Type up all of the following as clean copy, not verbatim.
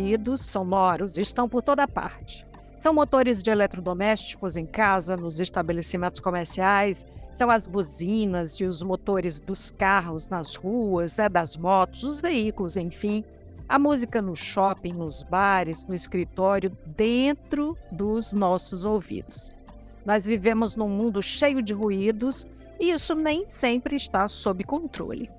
ruídos sonoros estão por toda parte. São motores de eletrodomésticos em casa, nos estabelecimentos comerciais, são as buzinas e os motores dos carros nas ruas, das motos, os veículos, enfim. A música no shopping, nos bares, no escritório, dentro dos nossos ouvidos. Nós vivemos num mundo cheio de ruídos e isso nem sempre está sob controle.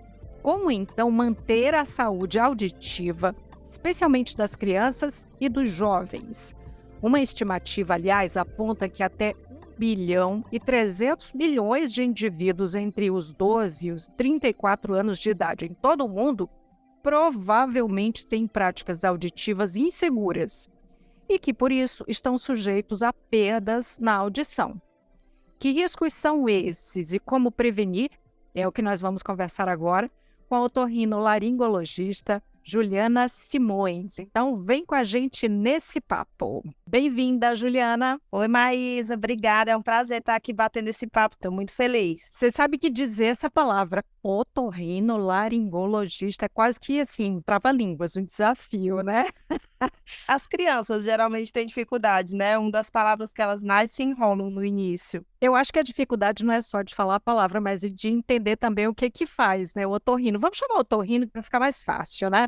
Como então manter a saúde auditiva, especialmente das crianças e dos jovens? Uma estimativa, aliás, aponta que até 1,3 bilhão de indivíduos entre os 12 e os 34 anos de idade em todo o mundo provavelmente têm práticas auditivas inseguras e que, por isso, estão sujeitos a perdas na audição. Que riscos são esses e como prevenir? É o que nós vamos conversar agora com a otorrinolaringologista Juliana Simões. Então, vem com a gente nesse papo. Bem-vinda, Juliana. Oi, Maísa, obrigada. É um prazer estar aqui batendo esse papo. Estou muito feliz. Você sabe que dizer essa palavra otorrinolaringologista é quase que assim, um trava-línguas, um desafio, né? As crianças geralmente têm dificuldade, né? Uma das palavras que elas mais se enrolam no início. Eu acho que a dificuldade não é só de falar a palavra, mas de entender também o que faz, né? O otorrino. Vamos chamar o otorrino para ficar mais fácil, né?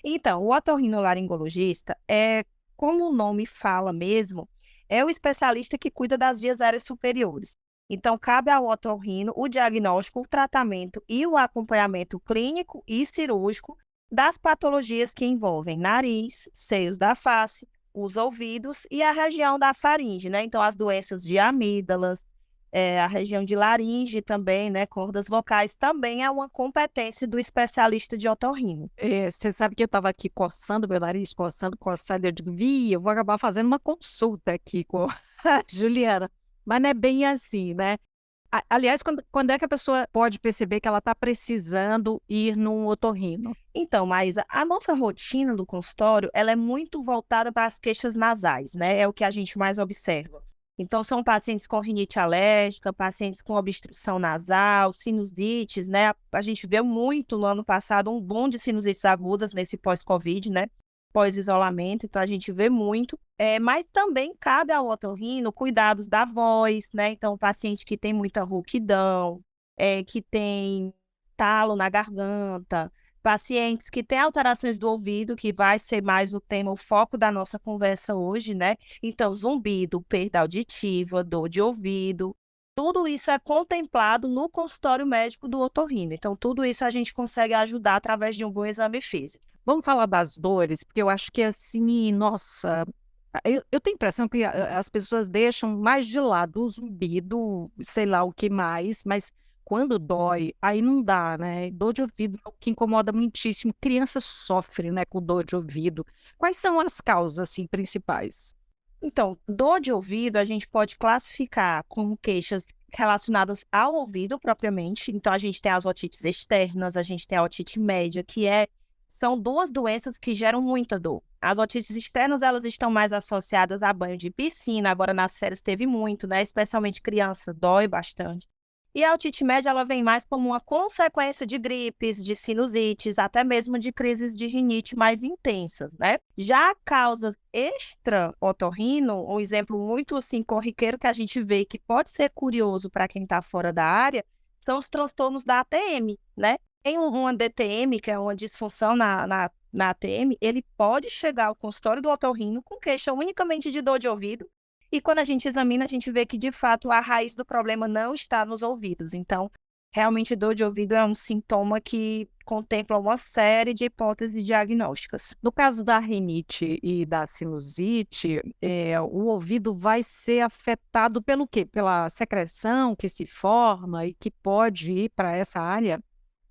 Então, o otorrinolaringologista é, como o nome fala mesmo, é o especialista que cuida das vias aéreas superiores. Então, cabe ao otorrino o diagnóstico, o tratamento e o acompanhamento clínico e cirúrgico das patologias que envolvem nariz, seios da face, os ouvidos e a região da faringe, né? Então, as doenças de amígdalas, a região de laringe também, né? Cordas vocais, também é uma competência do especialista de otorrino. Você sabe que eu estava aqui coçando meu nariz, coçando, eu digo, eu vou acabar fazendo uma consulta aqui com a Juliana. Mas não é bem assim, né? Aliás, quando é que a pessoa pode perceber que ela está precisando ir num otorrino? Então, Maísa, a nossa rotina do consultório, ela é muito voltada para as queixas nasais, né? É o que a gente mais observa. Então, são pacientes com rinite alérgica, pacientes com obstrução nasal, sinusites, né? A gente viu muito no ano passado um boom de sinusites agudas nesse pós-Covid, né? Pós-isolamento, então a gente vê muito. Mas também cabe ao otorrino cuidados da voz, né? Então, o paciente que tem muita rouquidão, que tem talo na garganta, pacientes que têm alterações do ouvido, que vai ser mais o tema, o foco da nossa conversa hoje, né? Então, zumbido, perda auditiva, dor de ouvido, tudo isso é contemplado no consultório médico do otorrino. Então, tudo isso a gente consegue ajudar através de um bom exame físico. Vamos falar das dores, porque eu acho que assim, nossa, eu tenho a impressão que as pessoas deixam mais de lado o zumbido, sei lá o que mais, mas quando dói, aí não dá, né? Dor de ouvido é o que incomoda muitíssimo. Criança sofre, né, com dor de ouvido. Quais são as causas, assim, principais? Então, dor de ouvido a gente pode classificar como queixas relacionadas ao ouvido propriamente. Então, a gente tem as otites externas, a gente tem a otite média, são duas doenças que geram muita dor. As otites externas, elas estão mais associadas a banho de piscina, agora nas férias teve muito, né? Especialmente criança, dói bastante. E a otite média, ela vem mais como uma consequência de gripes, de sinusites, até mesmo de crises de rinite mais intensas, né? Já causas extra-otorrino, um exemplo muito assim corriqueiro que a gente vê que pode ser curioso para quem está fora da área, são os transtornos da ATM, né? Tem uma DTM, que é uma disfunção na ATM, ele pode chegar ao consultório do otorrino com queixa unicamente de dor de ouvido, e quando a gente examina, a gente vê que, de fato, a raiz do problema não está nos ouvidos. Então, realmente, dor de ouvido é um sintoma que contempla uma série de hipóteses diagnósticas. No caso da rinite e da sinusite, o ouvido vai ser afetado pelo quê? Pela secreção que se forma e que pode ir para essa área?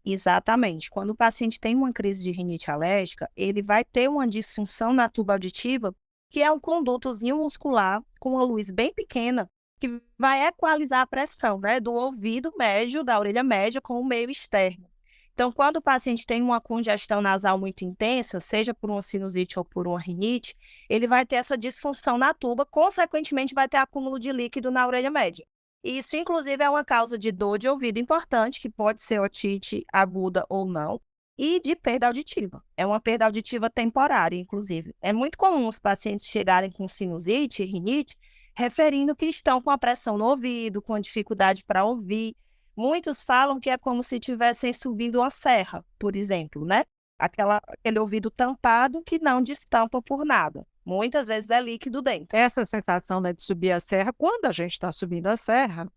Exatamente. Quando o paciente tem uma crise de rinite alérgica, ele vai ter uma disfunção na tuba auditiva, que é um condutozinho muscular com uma luz bem pequena, que vai equalizar a pressão, né, do ouvido médio, da orelha média, com o meio externo. Então, quando o paciente tem uma congestão nasal muito intensa, seja por uma sinusite ou por uma rinite, ele vai ter essa disfunção na tuba, consequentemente vai ter acúmulo de líquido na orelha média. E isso, inclusive, é uma causa de dor de ouvido importante, que pode ser otite aguda ou não. e de perda auditiva. É uma perda auditiva temporária, inclusive. É muito comum os pacientes chegarem com sinusite e rinite, referindo que estão com a pressão no ouvido, com dificuldade para ouvir. Muitos falam que é como se estivessem subindo uma serra, por exemplo, né? Aquele ouvido tampado que não destampa por nada. Muitas vezes é líquido dentro. Essa sensação, né, de subir a serra, quando a gente está subindo a serra,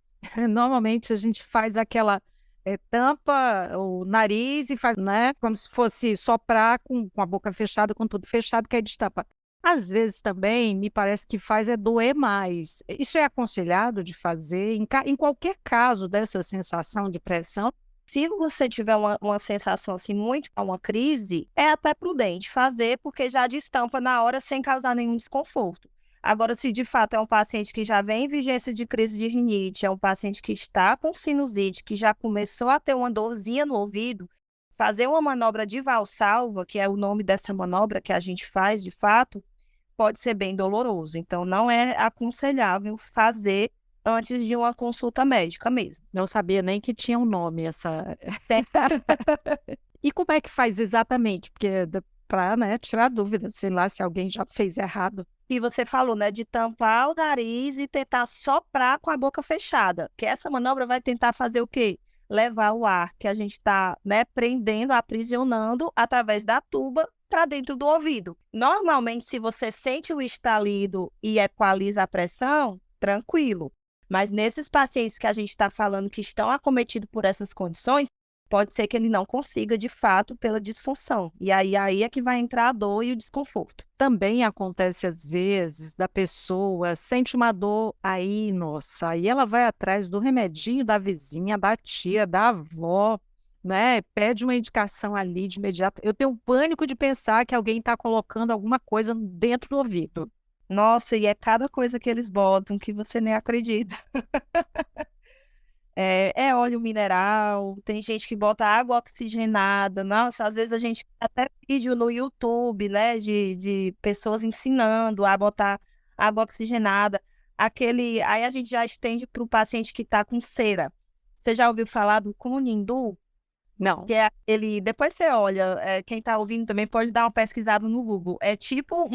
normalmente a gente faz aquela tampa o nariz e faz, né, como se fosse soprar com a boca fechada, com tudo fechado, que aí destapa. Às vezes também, me parece que faz é doer mais. Isso é aconselhado de fazer em qualquer caso dessa sensação de pressão. Se você tiver uma sensação assim, muito com uma crise, é até prudente fazer, porque já destampa na hora sem causar nenhum desconforto. Agora, se de fato é um paciente que já vem em vigência de crise de rinite, é um paciente que está com sinusite, que já começou a ter uma dorzinha no ouvido, fazer uma manobra de valsalva, que é o nome dessa manobra que a gente faz de fato, pode ser bem doloroso. Então, não é aconselhável fazer antes de uma consulta médica mesmo. Não sabia nem que tinha um nome essa. Tem- E como é que faz exatamente? Porque para, né, tirar dúvida, sei lá, se alguém já fez errado. E você falou, né, de tampar o nariz e tentar soprar com a boca fechada, que essa manobra vai tentar fazer o quê? Levar o ar que a gente está, né, prendendo, aprisionando através da tuba para dentro do ouvido. Normalmente, se você sente o estalido e equaliza a pressão, tranquilo. Mas nesses pacientes que a gente está falando que estão acometidos por essas condições, pode ser que ele não consiga, de fato, pela disfunção. E aí é que vai entrar a dor e o desconforto. Também acontece às vezes da pessoa sente uma dor aí, nossa, aí ela vai atrás do remedinho da vizinha, da tia, da avó, né? Pede uma indicação ali de imediato. Eu tenho pânico de pensar que alguém está colocando alguma coisa dentro do ouvido. Nossa, e é cada coisa que eles botam que você nem acredita. É óleo mineral, tem gente que bota água oxigenada. Nossa, às vezes a gente vê até vídeo no YouTube, né, de pessoas ensinando a botar água oxigenada. Aí a gente já estende para o paciente que está com cera. Você já ouviu falar do Kunindu? Não. Que é aquele. Depois você olha, quem está ouvindo também pode dar uma pesquisada no Google. É tipo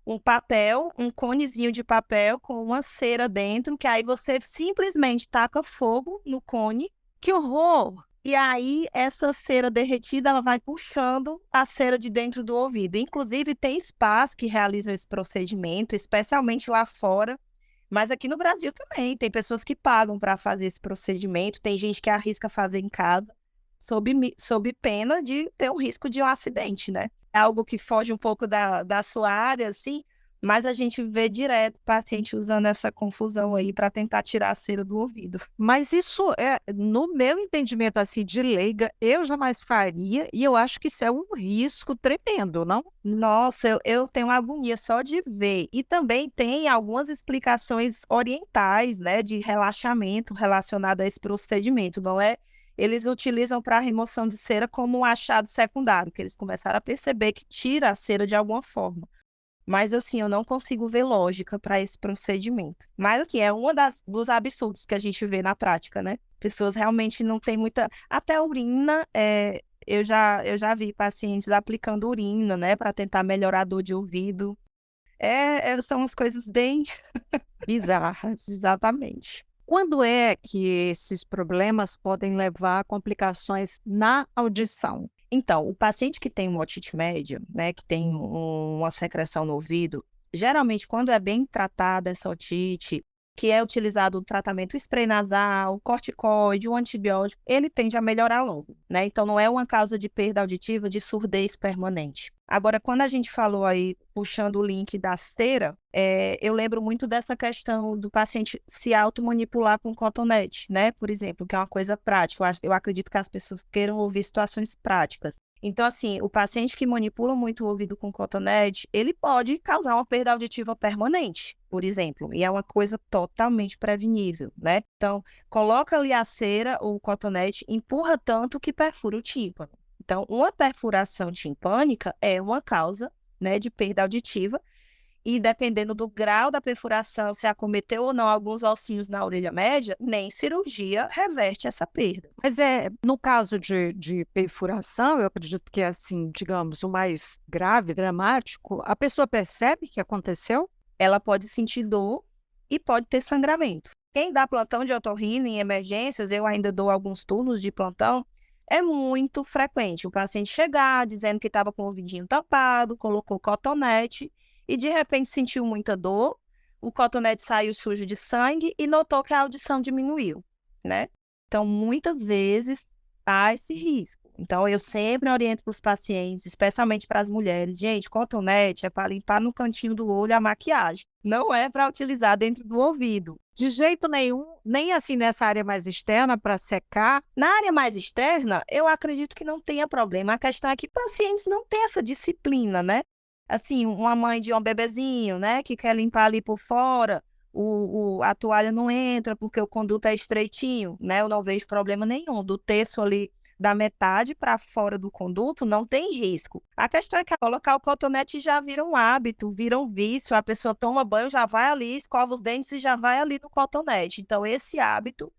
um papel, um conezinho de papel com uma cera dentro, que aí você simplesmente taca fogo no cone, Que horror! e aí essa cera derretida, ela vai puxando a cera de dentro do ouvido. Inclusive, tem spas que realizam esse procedimento, especialmente lá fora, mas aqui no Brasil também. Tem pessoas que pagam para fazer esse procedimento, tem gente que arrisca fazer em casa, sob pena de ter um risco de um acidente, né? É algo que foge um pouco da sua área, assim, mas a gente vê direto paciente usando essa confusão aí para tentar tirar a cera do ouvido. Mas isso é, no meu entendimento assim de leiga, eu jamais faria e eu acho que isso é um risco tremendo, não? Nossa, eu tenho agonia só de ver. E também tem algumas explicações orientais, né, de relaxamento relacionado a esse procedimento, não é? Eles utilizam para remoção de cera como um achado secundário, que eles começaram a perceber que tira a cera de alguma forma. Mas, assim, eu não consigo ver lógica para esse procedimento. Mas, assim, é dos absurdos que a gente vê na prática, né? As pessoas realmente não têm muita. Até urina, eu já vi pacientes aplicando urina, né, para tentar melhorar a dor de ouvido. São as coisas bem. Bizarras. Exatamente. Quando é que esses problemas podem levar a complicações na audição? Então, o paciente que tem uma otite média, né, que tem uma secreção no ouvido, geralmente quando é bem tratada essa otite, que é utilizado o tratamento spray nasal, corticoide, o antibiótico, ele tende a melhorar logo, né? Então, não é uma causa de perda auditiva, de surdez permanente. Agora, quando a gente falou aí, puxando o link da cera, eu lembro muito dessa questão do paciente se automanipular com cotonete, né? Por exemplo, que é uma coisa prática. Eu acredito que as pessoas queiram ouvir situações práticas. Então, assim, o paciente que manipula muito o ouvido com cotonete, ele pode causar uma perda auditiva permanente, por exemplo, e é uma coisa totalmente prevenível, né? Então, coloca ali a cera ou o cotonete, empurra tanto que perfura o tímpano. Então, uma perfuração timpânica é uma causa, né, de perda auditiva, e dependendo do grau da perfuração, se acometeu ou não alguns ossinhos na orelha média, nem cirurgia reverte essa perda. Mas no caso de perfuração, eu acredito que é assim, digamos, o mais grave, dramático, a pessoa percebe que aconteceu? Ela pode sentir dor e pode ter sangramento. Quem dá plantão de otorrino em emergências, eu ainda dou alguns turnos de plantão, é muito frequente o paciente chegar dizendo que estava com o ouvidinho tampado, colocou cotonete e de repente sentiu muita dor, o cotonete saiu sujo de sangue e notou que a audição diminuiu, né? Então, muitas vezes há esse risco. Então, eu sempre oriento para os pacientes, especialmente para as mulheres, gente, cotonete é para limpar no cantinho do olho a maquiagem, não é para utilizar dentro do ouvido. De jeito nenhum, nem assim nessa área mais externa para secar. Na área mais externa, eu acredito que não tenha problema. A questão é que pacientes não têm essa disciplina, né? Assim, uma mãe de um bebezinho, né, que quer limpar ali por fora, a toalha não entra porque o conduto é estreitinho, né? Eu não vejo problema nenhum. Do terço ali da metade para fora do conduto não tem risco. A questão é que colocar o cotonete já vira um hábito, vira um vício. A pessoa toma banho, já vai ali, escova os dentes e já vai ali no cotonete. Então, esse hábito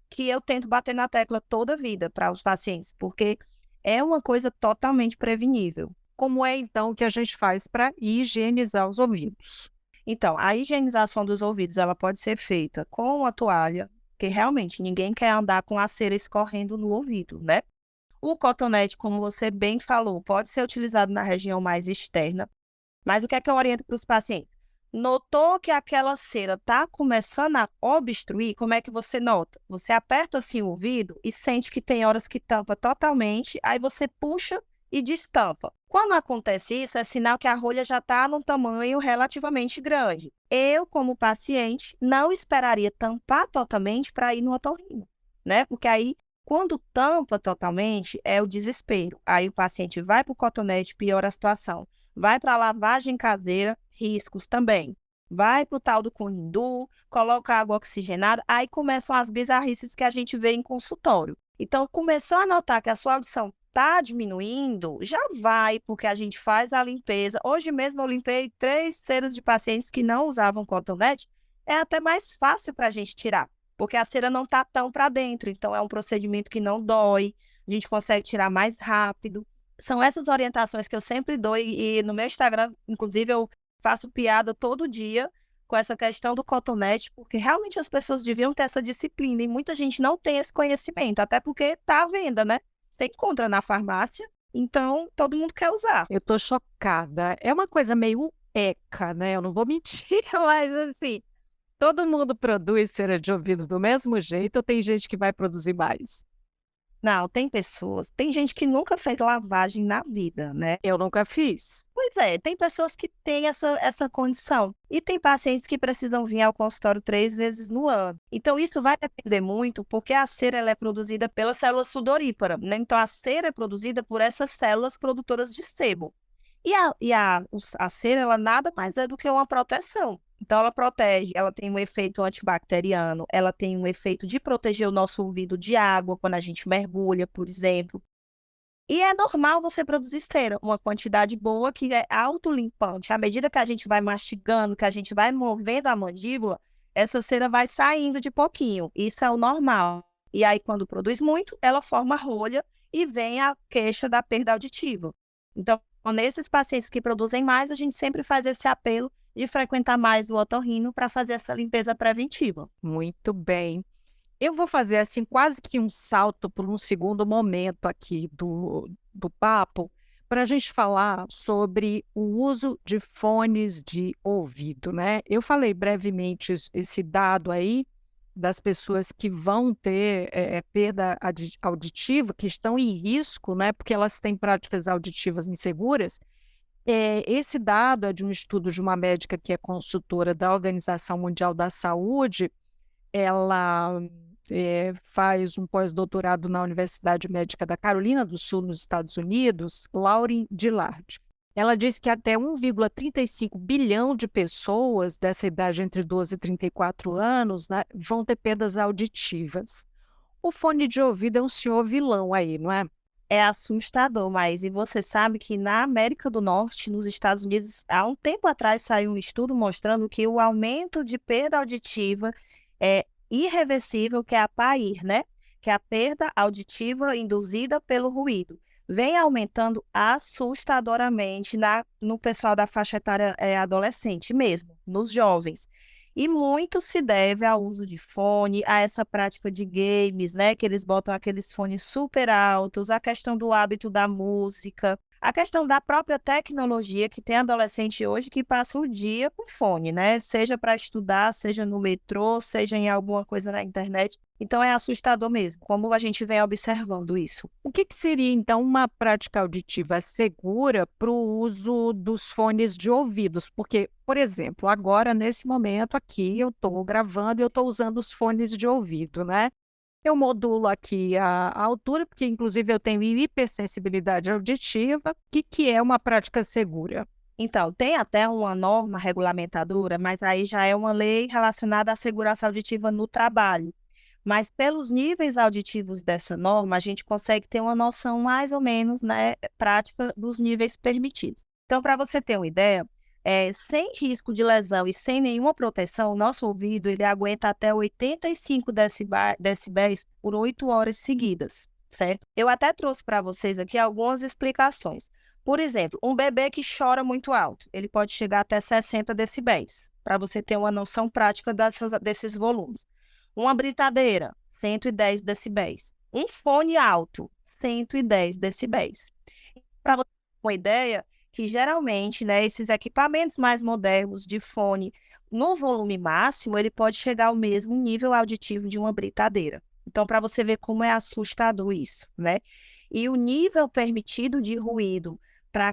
que eu tento bater na tecla toda a vida para os pacientes, porque é uma coisa totalmente prevenível. Como é então que a gente faz para higienizar os ouvidos? Então, a higienização dos ouvidos, ela pode ser feita com a toalha, porque realmente ninguém quer andar com a cera escorrendo no ouvido, né? O cotonete, como você bem falou, pode ser utilizado na região mais externa, mas o que é que eu oriento para os pacientes? Notou que aquela cera está começando a obstruir, como é que você nota? Você aperta assim o ouvido e sente que tem horas que tampa totalmente, aí você puxa e destampa. Quando acontece isso, é sinal que a rolha já está num tamanho relativamente grande. Eu, como paciente, não esperaria tampar totalmente para ir no otorrino, né? Porque aí, quando tampa totalmente, é o desespero. Aí o paciente vai para o cotonete, piora a situação. Vai para a lavagem caseira, riscos também. Vai para o tal do Conindu, coloca água oxigenada, aí começam as bizarrices que a gente vê em consultório. Então, começou a notar que a sua audição está diminuindo, já vai, porque a gente faz a limpeza. Hoje mesmo eu limpei 3 ceras de pacientes que não usavam cotonete, é até mais fácil para a gente tirar, porque a cera não está tão para dentro, então é um procedimento que não dói, a gente consegue tirar mais rápido. São essas orientações que eu sempre dou e no meu Instagram, inclusive, eu faço piada todo dia com essa questão do cotonete, porque realmente as pessoas deviam ter essa disciplina e muita gente não tem esse conhecimento, até porque está à venda, né? Você encontra na farmácia, então todo mundo quer usar. Eu tô chocada. É uma coisa meio eca, né? Eu não vou mentir, mas assim, todo mundo produz cera de ouvido do mesmo jeito ou tem gente que vai produzir mais? Não, tem gente que nunca fez lavagem na vida, né? Eu nunca fiz. Pois é, tem pessoas que têm essa condição. E tem pacientes que precisam vir ao consultório 3 vezes no ano. Então, isso vai depender muito, porque a cera ela é produzida pela célula sudorípara, né? Então, a cera é produzida por essas células produtoras de sebo. A cera, ela nada mais é do que uma proteção. Então, ela protege, ela tem um efeito antibacteriano, ela tem um efeito de proteger o nosso ouvido de água quando a gente mergulha, por exemplo. E é normal você produzir cera, uma quantidade boa que é autolimpante. À medida que a gente vai mastigando, que a gente vai movendo a mandíbula, essa cera vai saindo de pouquinho. Isso é o normal. E aí, quando produz muito, ela forma rolha e vem a queixa da perda auditiva. Então, nesses pacientes que produzem mais, a gente sempre faz esse apelo de frequentar mais o otorrino para fazer essa limpeza preventiva. Muito bem. Eu vou fazer assim quase que um salto por um segundo momento aqui do papo para a gente falar sobre o uso de fones de ouvido, né? Eu falei brevemente esse dado aí das pessoas que vão ter perda auditiva, que estão em risco, né? Porque elas têm práticas auditivas inseguras. Esse dado é de um estudo de uma médica que é consultora da Organização Mundial da Saúde. Ela faz um pós-doutorado na Universidade Médica da Carolina do Sul, nos Estados Unidos, Lauren Dillard. Ela diz que até 1,35 bilhão de pessoas dessa idade entre 12 e 34 anos, né, vão ter perdas auditivas. O fone de ouvido é um senhor vilão aí, não é? É assustador, mas e você sabe que na América do Norte, nos Estados Unidos, há um tempo atrás saiu um estudo mostrando que o aumento de perda auditiva é irreversível, que é a PAIR, né? Que é a perda auditiva induzida pelo ruído. Vem aumentando assustadoramente no pessoal da faixa etária adolescente mesmo, nos jovens. E muito se deve ao uso de fone, a essa prática de games, né? Que eles botam aqueles fones super altos, a questão do hábito da música, a questão da própria tecnologia, que tem adolescente hoje que passa o dia com fone, né? Seja para estudar, seja no metrô, seja em alguma coisa na internet. Então é assustador mesmo, como a gente vem observando isso. O que seria, então, uma prática auditiva segura para o uso dos fones de ouvidos? Porque, por exemplo, agora, nesse momento aqui, eu estou gravando e eu estou usando os fones de ouvido, né? Eu modulo aqui a altura, porque inclusive eu tenho hipersensibilidade auditiva. O que é uma prática segura? Então, tem até uma norma regulamentadora, mas aí já é uma lei relacionada à segurança auditiva no trabalho. Mas pelos níveis auditivos dessa norma, a gente consegue ter uma noção mais ou menos, né, prática dos níveis permitidos. Então, para você ter uma ideia, sem risco de lesão e sem nenhuma proteção, o nosso ouvido ele aguenta até 85 decibéis por 8 horas seguidas, certo? Eu até trouxe para vocês aqui algumas explicações. Por exemplo, um bebê que chora muito alto, ele pode chegar até 60 decibéis, para você ter uma noção prática desses volumes. Uma britadeira, 110 decibéis. Um fone alto, 110 decibéis. Para você ter uma ideia, que geralmente, né, esses equipamentos mais modernos de fone, no volume máximo, ele pode chegar ao mesmo nível auditivo de uma britadeira. Então, para você ver como é assustador isso, né? E o nível permitido de ruído para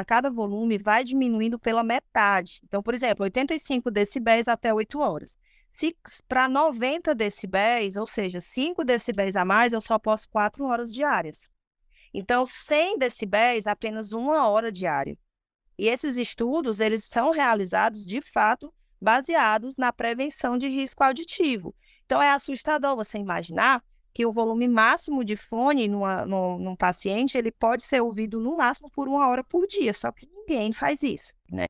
cada volume vai diminuindo pela metade. Então, por exemplo, 85 decibéis até 8 horas. Se para 90 decibéis, ou seja, 5 decibéis a mais, eu só posso 4 horas diárias. Então, 100 decibéis, apenas 1 hora diária. E esses estudos, eles são realizados, de fato, baseados na prevenção de risco auditivo. Então, é assustador você imaginar que o volume máximo de fone num paciente, ele pode ser ouvido no máximo por 1 hora por dia, só que ninguém faz isso, né?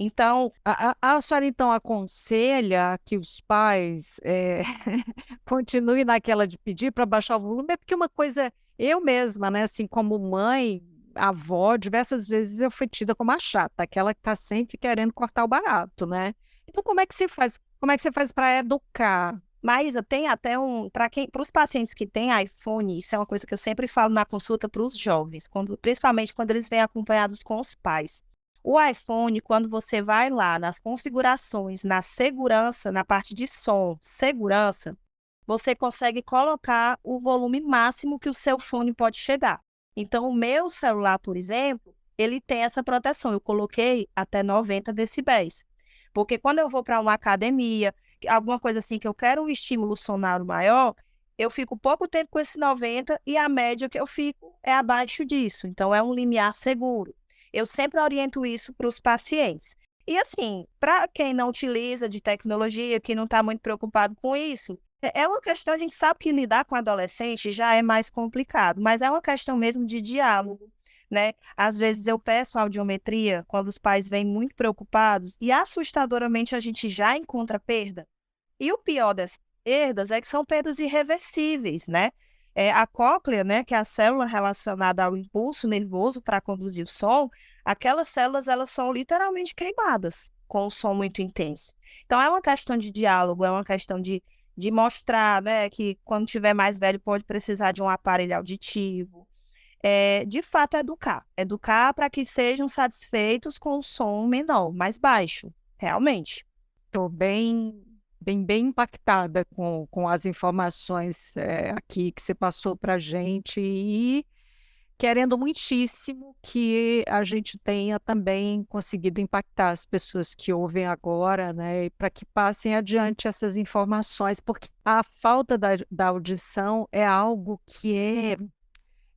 Então, A senhora, então, aconselha que os pais continuem naquela de pedir para baixar o volume? É porque uma coisa, eu mesma, né, assim, como mãe, avó, diversas vezes eu fui tida como a chata, aquela que está sempre querendo cortar o barato, né? Então, como é que se faz? Como é que você faz para educar? Maísa, tem até para os pacientes que têm iPhone, isso é uma coisa que eu sempre falo na consulta para os jovens, principalmente quando eles vêm acompanhados com os pais. O iPhone, quando você vai lá nas configurações, na segurança, na parte de som, segurança, você consegue colocar o volume máximo que o seu fone pode chegar. Então, o meu celular, por exemplo, ele tem essa proteção. Eu coloquei até 90 decibéis. Porque quando eu vou para uma academia, alguma coisa assim que eu quero um estímulo sonoro maior, eu fico pouco tempo com esse 90 e a média que eu fico é abaixo disso. Então, é um limiar seguro. Eu sempre oriento isso para os pacientes. E assim, para quem não utiliza de tecnologia, que não está muito preocupado com isso, é uma questão, a gente sabe que lidar com adolescente já é mais complicado, mas é uma questão mesmo de diálogo, né? Às vezes eu peço audiometria quando os pais vêm muito preocupados e assustadoramente a gente já encontra perda. E o pior dessas perdas é que são perdas irreversíveis, né? A cóclea, né, que é a célula relacionada ao impulso nervoso para conduzir o som, aquelas células elas são literalmente queimadas com o som muito intenso. Então é uma questão de diálogo, é uma questão de mostrar, né, que quando tiver mais velho pode precisar de um aparelho auditivo. De fato, educar para que sejam satisfeitos com o som menor, mais baixo, realmente. Estou bem impactada com as informações aqui que você passou para a gente e querendo muitíssimo que a gente tenha também conseguido impactar as pessoas que ouvem agora, né, para que passem adiante essas informações, porque a falta da audição é algo que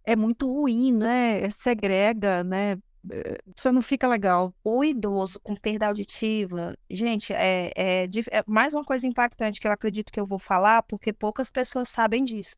é muito ruim, né, segrega, né, isso não fica legal. O idoso com perda auditiva, gente, é mais uma coisa impactante que eu acredito que eu vou falar, porque poucas pessoas sabem disso.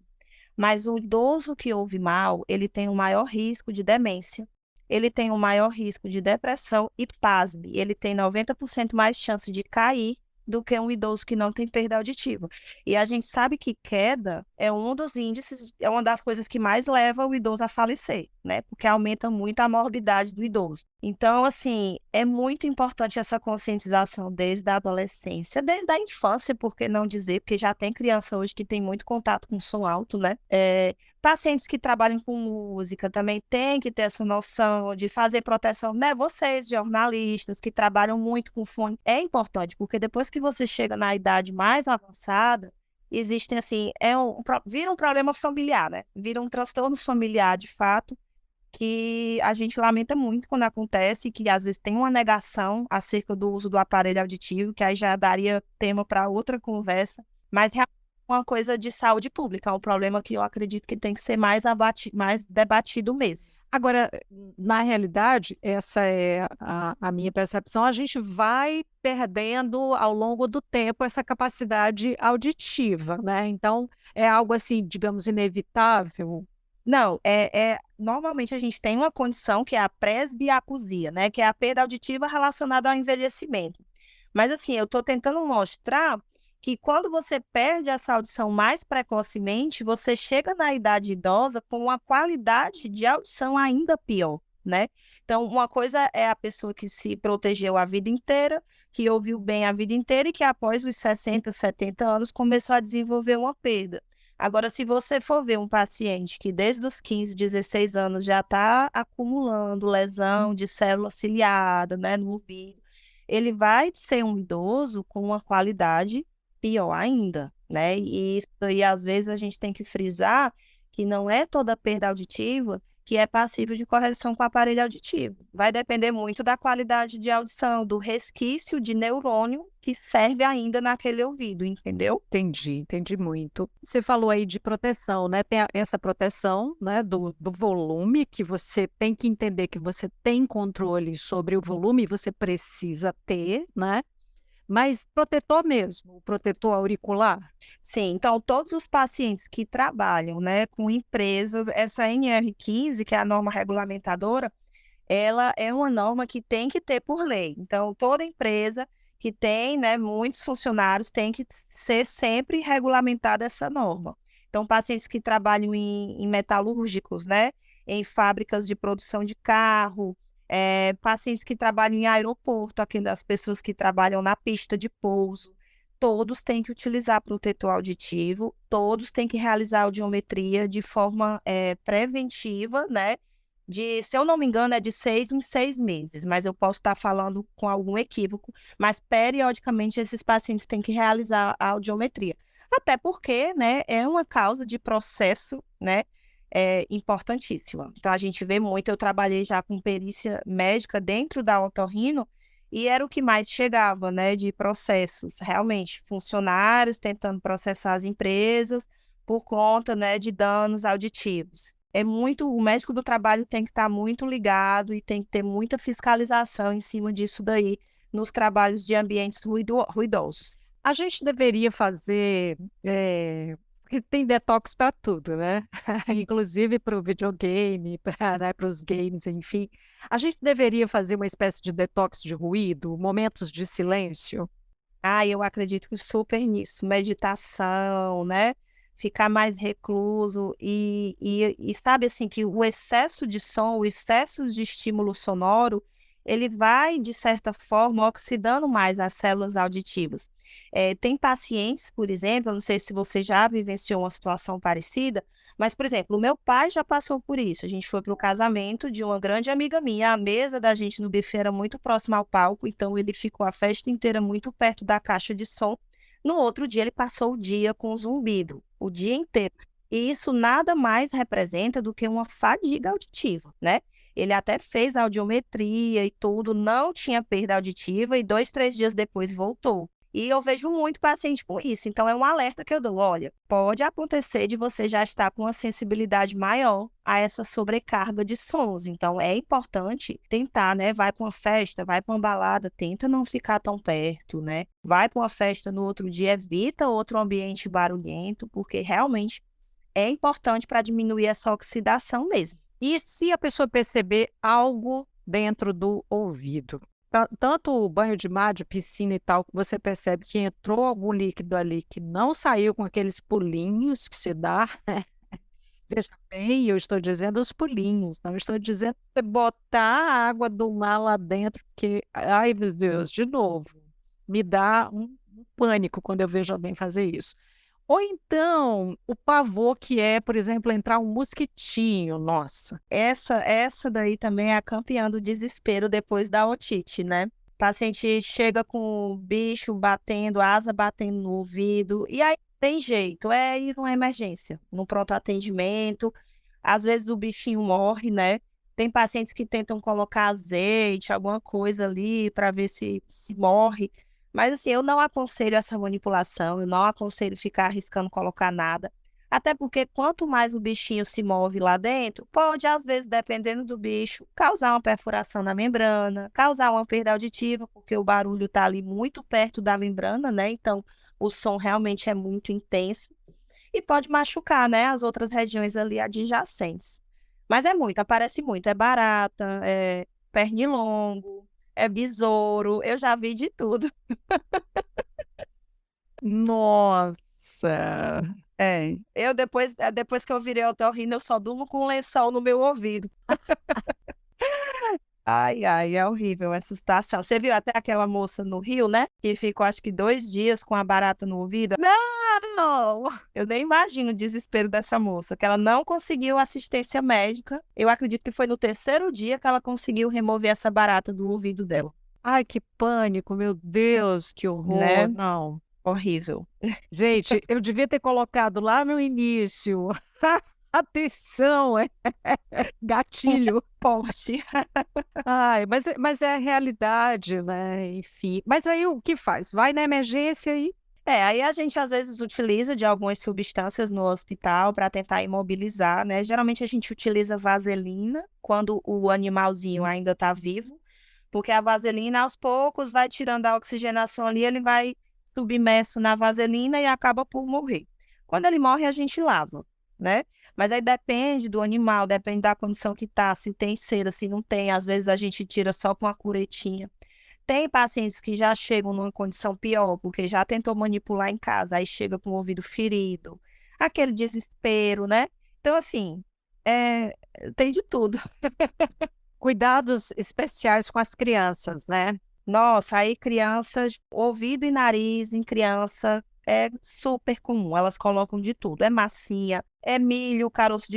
Mas o idoso que ouve mal, ele tem um maior risco de demência, ele tem um maior risco de depressão e, pasme, ele tem 90% mais chance de cair do que um idoso que não tem perda auditiva. E a gente sabe que queda é um dos índices, é uma das coisas que mais leva o idoso a falecer, né? Porque aumenta muito a morbidade do idoso. Então, assim, é muito importante essa conscientização desde a adolescência, desde a infância, por que não dizer, porque já tem criança hoje que tem muito contato com som alto, né? Pacientes que trabalham com música também têm que ter essa noção de fazer proteção, né? Vocês, jornalistas, que trabalham muito com fone, é importante, porque depois que você chega na idade mais avançada, existem, assim, vira um problema familiar, né? Vira um transtorno familiar, de fato, que a gente lamenta muito quando acontece, que às vezes tem uma negação acerca do uso do aparelho auditivo, que aí já daria tema para outra conversa, mas uma coisa de saúde pública, é um problema que eu acredito que tem que ser mais debatido mesmo. Agora, na realidade, essa é a minha percepção, a gente vai perdendo ao longo do tempo essa capacidade auditiva, né? Então, é algo assim, digamos, inevitável. Não, normalmente a gente tem uma condição que é a presbiacusia, né? Que é a perda auditiva relacionada ao envelhecimento. Mas assim, eu estou tentando mostrar que quando você perde essa audição mais precocemente, você chega na idade idosa com uma qualidade de audição ainda pior, né? Então, uma coisa é a pessoa que se protegeu a vida inteira, que ouviu bem a vida inteira e que após os 60, 70 anos começou a desenvolver uma perda. Agora, se você for ver um paciente que desde os 15, 16 anos já está acumulando lesão de célula ciliada, né, no ouvido, ele vai ser um idoso com uma qualidade pior ainda, né? E isso aí, às vezes, a gente tem que frisar que não é toda perda auditiva que é passível de correção com o aparelho auditivo. Vai depender muito da qualidade de audição, do resquício de neurônio que serve ainda naquele ouvido, entendeu? Entendi muito. Você falou aí de proteção, né? Tem essa proteção, né, do volume, que você tem que entender que você tem controle sobre o volume, você precisa ter, né? Mas protetor mesmo, o protetor auricular? Sim, então todos os pacientes que trabalham, né, com empresas, essa NR15, que é a norma regulamentadora, ela é uma norma que tem que ter por lei. Então, toda empresa que tem, né, muitos funcionários tem que ser sempre regulamentada essa norma. Então, pacientes que trabalham em metalúrgicos, né, em fábricas de produção de carro, pacientes que trabalham em aeroporto, aquelas pessoas que trabalham na pista de pouso, todos têm que utilizar protetor auditivo, todos têm que realizar audiometria de forma preventiva, né? Se eu não me engano, é de 6 em 6 meses, mas eu posso estar falando com algum equívoco, mas periodicamente esses pacientes têm que realizar a audiometria. Até porque, né, é uma causa de processo, né, importantíssima. Então, a gente vê muito, eu trabalhei já com perícia médica dentro da otorrino, e era o que mais chegava, né, de processos, realmente, funcionários tentando processar as empresas por conta, né, de danos auditivos. O médico do trabalho tem que estar muito ligado e tem que ter muita fiscalização em cima disso daí nos trabalhos de ambientes ruidosos. A gente deveria fazer, porque tem detox para tudo, né? Inclusive para o videogame, para, né, os games, enfim. A gente deveria fazer uma espécie de detox de ruído, momentos de silêncio. Eu acredito que super nisso, meditação, né? Ficar mais recluso e sabe assim que o excesso de som, o excesso de estímulo sonoro, ele vai, de certa forma, oxidando mais as células auditivas. Tem pacientes, por exemplo, eu não sei se você já vivenciou uma situação parecida, mas, por exemplo, o meu pai já passou por isso. A gente foi para o casamento de uma grande amiga minha, a mesa da gente no buffet era muito próxima ao palco, então ele ficou a festa inteira muito perto da caixa de som. No outro dia, ele passou o dia com zumbido, o dia inteiro. E isso nada mais representa do que uma fadiga auditiva, né? Ele até fez audiometria e tudo, não tinha perda auditiva e 2, 3 dias depois voltou. E eu vejo muito paciente com isso. Então, é um alerta que eu dou. Olha, pode acontecer de você já estar com uma sensibilidade maior a essa sobrecarga de sons. Então, é importante tentar, né? Vai para uma festa, vai para uma balada, tenta não ficar tão perto, né? Vai para uma festa no outro dia, evita outro ambiente barulhento, porque realmente é importante para diminuir essa oxidação mesmo. E se a pessoa perceber algo dentro do ouvido? Tanto o banho de mar, de piscina e tal, que você percebe que entrou algum líquido ali que não saiu com aqueles pulinhos que se dá, né? Veja bem, eu estou dizendo os pulinhos, não estou dizendo você botar a água do mar lá dentro, porque, ai meu Deus, de novo, me dá um pânico quando eu vejo alguém fazer isso. Ou então, o pavor que é, por exemplo, entrar um mosquitinho, nossa. Essa daí também é a campeã do desespero depois da otite, né? O paciente chega com o bicho batendo, a asa batendo no ouvido, e aí tem jeito, é ir numa emergência, no pronto atendimento. Às vezes o bichinho morre, né? Tem pacientes que tentam colocar azeite, alguma coisa ali para ver se morre. Mas assim, eu não aconselho essa manipulação, eu não aconselho ficar arriscando colocar nada. Até porque quanto mais o bichinho se move lá dentro, pode, às vezes, dependendo do bicho, causar uma perfuração na membrana, causar uma perda auditiva, porque o barulho está ali muito perto da membrana, né? Então, o som realmente é muito intenso. E pode machucar, né, as outras regiões ali adjacentes. Mas é muito, aparece muito. É barata, é pernilongo, é besouro, eu já vi de tudo. Nossa! Eu depois que eu virei otorrino, eu só durmo com um lençol no meu ouvido. Ai, ai, é horrível essa situação. Você viu até aquela moça no Rio, né, que ficou acho que 2 dias com a barata no ouvido? Não! Eu nem imagino o desespero dessa moça, que ela não conseguiu assistência médica. Eu acredito que foi no 3º dia que ela conseguiu remover essa barata do ouvido dela, Ai, que pânico, meu Deus, que horror, né? não. Horrível. Gente, eu devia ter colocado lá no início. Atenção, gatilho. Forte. Ai, mas é a realidade, né, enfim. Mas aí o que faz? Vai na emergência e Aí a gente às vezes utiliza de algumas substâncias no hospital para tentar imobilizar, né? Geralmente a gente utiliza vaselina quando o animalzinho ainda está vivo, porque a vaselina aos poucos vai tirando a oxigenação ali, ele vai submerso na vaselina e acaba por morrer. Quando ele morre, a gente lava, né? Mas aí depende do animal, depende da condição que tá, se tem cera, se não tem. Às vezes a gente tira só com a curetinha. Tem pacientes que já chegam numa condição pior, porque já tentou manipular em casa, aí chega com o ouvido ferido, aquele desespero, né? Então, assim, tem de tudo. cuidados especiais com as crianças, né? Nossa, aí crianças, ouvido e nariz em criança é super comum, elas colocam de tudo. É massinha, é milho, caroço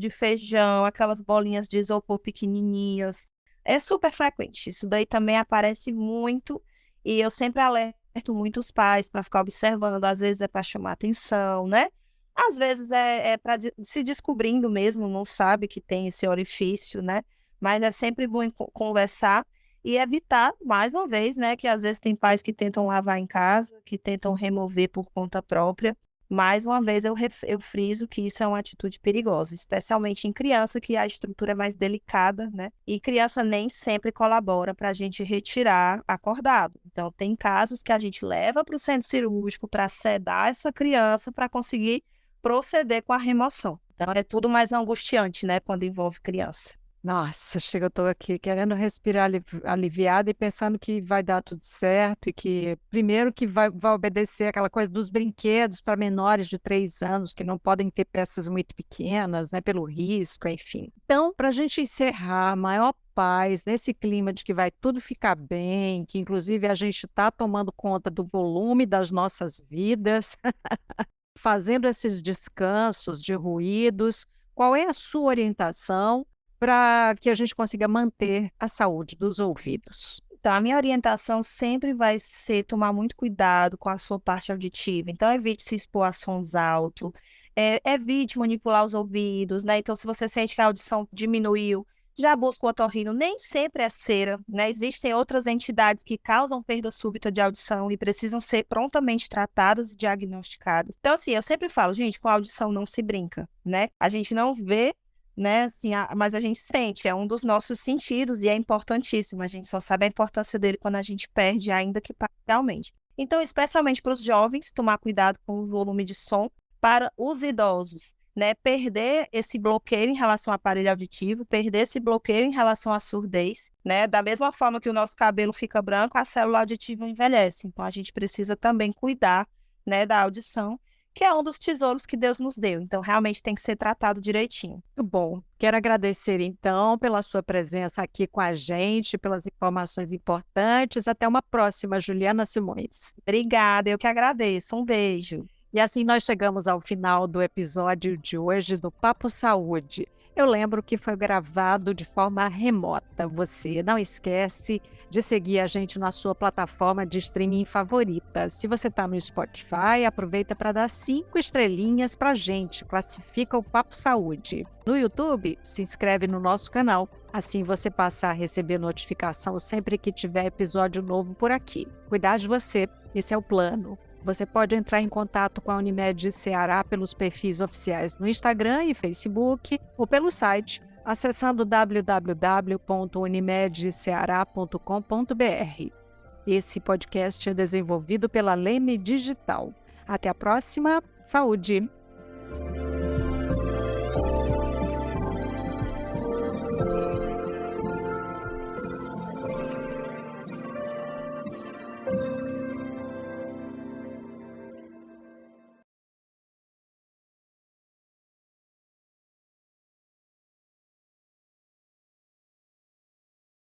de feijão, aquelas bolinhas de isopor pequenininhas. É super frequente. Isso daí também aparece muito e eu sempre alerto muito os pais para ficar observando. Às vezes é para chamar atenção, né? Às vezes é para se descobrindo mesmo, não sabe que tem esse orifício, né? Mas é sempre bom conversar e evitar, mais uma vez, né, que às vezes tem pais que tentam lavar em casa, que tentam remover por conta própria. Mais uma vez, eu friso que isso é uma atitude perigosa, especialmente em criança, que a estrutura é mais delicada, né? E criança nem sempre colabora para a gente retirar acordado. Então, tem casos que a gente leva para o centro cirúrgico para sedar essa criança para conseguir proceder com a remoção. Então, é tudo mais angustiante, né, quando envolve criança. Nossa, chega, eu tô aqui querendo respirar aliviada e pensando que vai dar tudo certo e que, primeiro, que vai obedecer aquela coisa dos brinquedos para menores de 3 anos, que não podem ter peças muito pequenas, né, pelo risco, enfim. Então, para a gente encerrar, maior paz, nesse clima de que vai tudo ficar bem, que inclusive a gente está tomando conta do volume das nossas vidas, fazendo esses descansos de ruídos, qual é a sua orientação para que a gente consiga manter a saúde dos ouvidos? Então, a minha orientação sempre vai ser tomar muito cuidado com a sua parte auditiva. Então, evite se expor a sons altos, evite manipular os ouvidos, né? Então, se você sente que a audição diminuiu, já busca o otorrino. Nem sempre é cera, né? Existem outras entidades que causam perda súbita de audição e precisam ser prontamente tratadas e diagnosticadas. Então, assim, eu sempre falo, gente, com a audição não se brinca, né? A gente não vê, né, assim, mas a gente sente, é um dos nossos sentidos e é importantíssimo. A gente só sabe a importância dele quando a gente perde, ainda que parcialmente. Então, especialmente para os jovens, tomar cuidado com o volume de som, para os idosos, né? Perder esse bloqueio em relação ao aparelho auditivo, perder esse bloqueio em relação à surdez, né? Da mesma forma que o nosso cabelo fica branco, a célula auditiva envelhece. Então, a gente precisa também cuidar, né, da audição, que é um dos tesouros que Deus nos deu. Então, realmente tem que ser tratado direitinho. Muito bom. Quero agradecer, então, pela sua presença aqui com a gente, pelas informações importantes. Até uma próxima, Juliana Simões. Obrigada, eu que agradeço. Um beijo. E assim nós chegamos ao final do episódio de hoje do Papo Saúde. Eu lembro que foi gravado de forma remota. Você não esquece de seguir a gente na sua plataforma de streaming favorita. Se você está no Spotify, aproveita para dar 5 estrelinhas para a gente. Classifica o Papo Saúde. No YouTube, se inscreve no nosso canal. Assim você passa a receber notificação sempre que tiver episódio novo por aqui. Cuidar de você, esse é o plano. Você pode entrar em contato com a Unimed Ceará pelos perfis oficiais no Instagram e Facebook ou pelo site, acessando www.unimedceara.com.br. Esse podcast é desenvolvido pela Leme Digital. Até a próxima. Saúde!